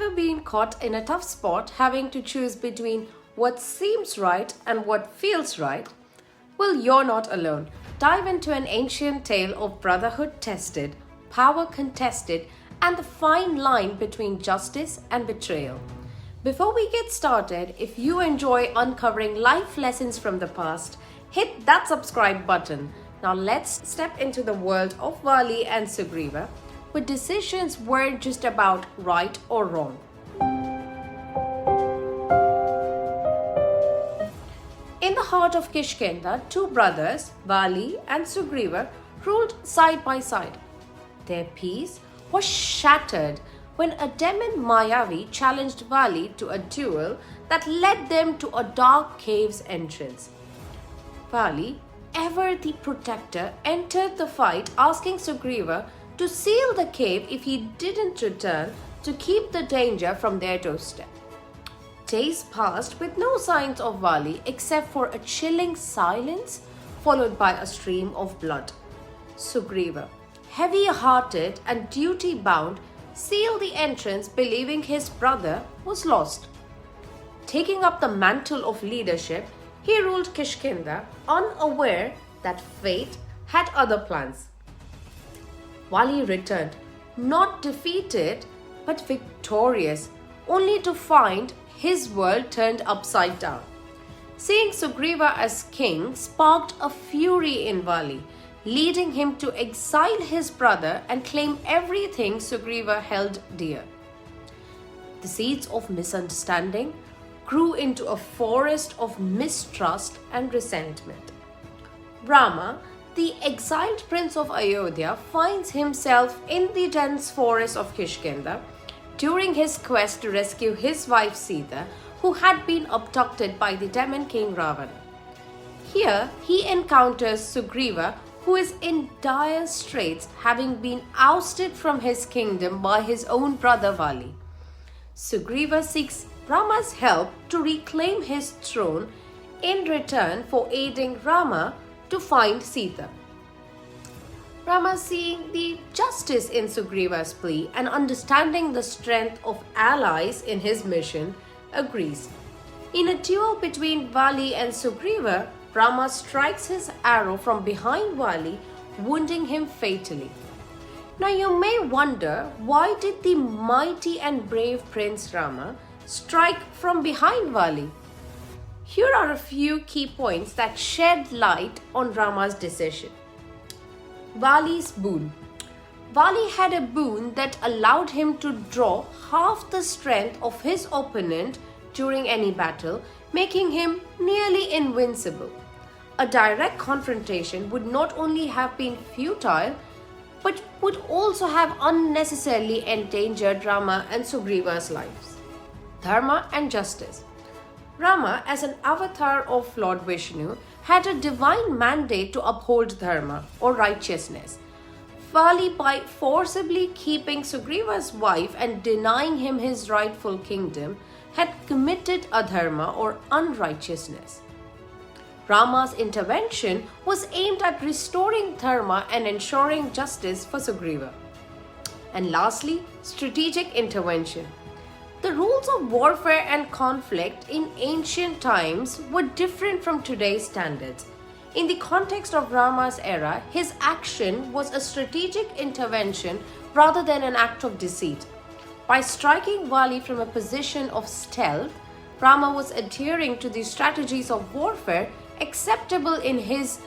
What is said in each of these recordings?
ever been caught in a tough spot having to choose between what seems right and what feels right? Well, you're not alone. Dive into an ancient tale of brotherhood tested, power contested, and the fine line between justice and betrayal. Before we get started, if you enjoy uncovering life lessons from the past, hit that subscribe button. Now let's step into the world of Vali and Sugriva, where decisions weren't just about right or wrong. In the heart of Kishkinda, two brothers, Vali and Sugriva, ruled side by side. Their peace was shattered when a demon Mayavi challenged Vali to a duel that led them to a dark cave's entrance. Vali, ever the protector, entered the fight asking Sugriva to seal the cave if he didn't return to keep the danger from their doorstep. Days passed with no signs of Vali except for a chilling silence followed by a stream of blood. Sugriva, heavy-hearted and duty-bound, sealed the entrance believing his brother was lost. Taking up the mantle of leadership, he ruled Kishkinda, unaware that fate had other plans. Vali returned, not defeated but victorious, only to find his world turned upside down. Seeing Sugriva as king sparked a fury in Vali, leading him to exile his brother and claim everything Sugriva held dear. The seeds of misunderstanding grew into a forest of mistrust and resentment. Rama, the exiled prince of Ayodhya, finds himself in the dense forest of Kishkinda during his quest to rescue his wife Sita, who had been abducted by the demon king Ravana. Here, he encounters Sugriva, who is in dire straits, having been ousted from his kingdom by his own brother Vali. Sugriva seeks Rama's help to reclaim his throne in return for aiding Rama to find Sita. Rama, seeing the justice in Sugriva's plea and understanding the strength of allies in his mission, agrees. In a duel between Vali and Sugriva, Rama strikes his arrow from behind Vali, wounding him fatally. Now you may wonder, why did the mighty and brave Prince Rama strike from behind Vali? Here are a few key points that shed light on Rama's decision. Vali's boon. Vali had a boon that allowed him to draw half the strength of his opponent during any battle, making him nearly invincible. A direct confrontation would not only have been futile, but would also have unnecessarily endangered Rama and Sugriva's lives. Dharma and justice. Rama, as an avatar of Lord Vishnu, had a divine mandate to uphold dharma or righteousness. Vali, by forcibly keeping Sugriva's wife and denying him his rightful kingdom, had committed adharma or unrighteousness. Rama's intervention was aimed at restoring dharma and ensuring justice for Sugriva. And lastly, strategic intervention. The rules of warfare and conflict in ancient times were different from today's standards. In the context of Rama's era, his action was a strategic intervention rather than an act of deceit. By striking Vali from a position of stealth, Rama was adhering to the strategies of warfare acceptable in his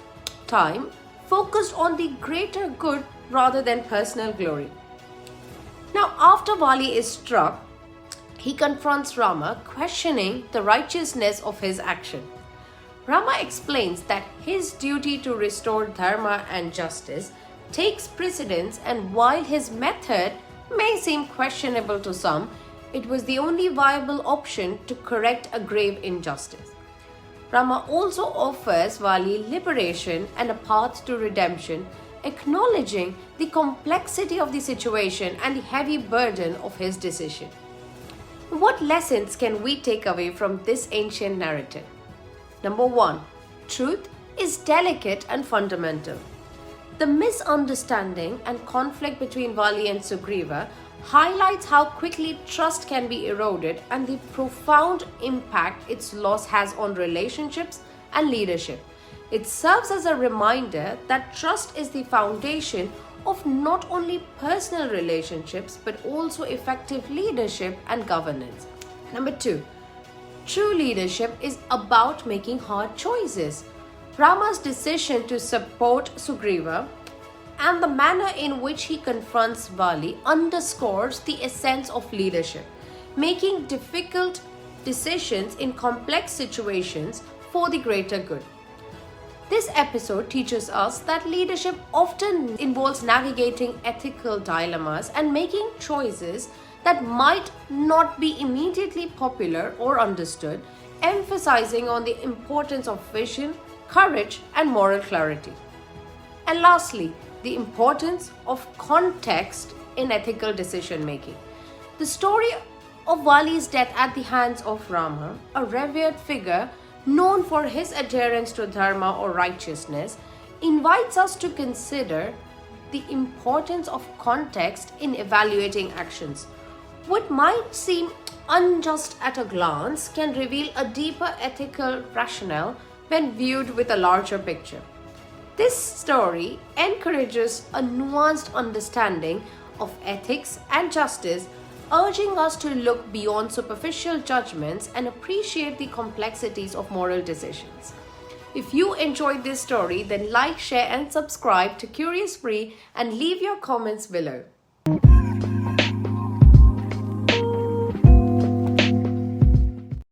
time, focused on the greater good rather than personal glory. Now, after Vali is struck, he confronts Rama, questioning the righteousness of his action. Rama explains that his duty to restore dharma and justice takes precedence, and while his method may seem questionable to some, it was the only viable option to correct a grave injustice. Rama also offers Vali liberation and a path to redemption, acknowledging the complexity of the situation and the heavy burden of his decision. What lessons can we take away from this ancient narrative? Number 1. Truth is delicate and fundamental. The misunderstanding and conflict between Vali and Sugriva highlights how quickly trust can be eroded and the profound impact its loss has on relationships and leadership. It serves as a reminder that trust is the foundation of not only personal relationships but also effective leadership and governance. Number 2. True leadership is about making hard choices. Rama's decision to support Sugriva and the manner in which he confronts Vali underscores the essence of leadership, making difficult decisions in complex situations for the greater good. This episode teaches us that leadership often involves navigating ethical dilemmas and making choices that might not be immediately popular or understood, emphasizing on the importance of vision, courage, and moral clarity. And lastly, the importance of context in ethical decision making. The story of Vali's death at the hands of Rama, a revered figure known for his adherence to dharma or righteousness, invites us to consider the importance of context in evaluating actions. What might seem unjust at a glance can reveal a deeper ethical rationale when viewed with a larger picture. This story encourages a nuanced understanding of ethics and justice, urging us to look beyond superficial judgments and appreciate the complexities of moral decisions. If you enjoyed this story, then like, share, and subscribe to Curious Free and leave your comments below.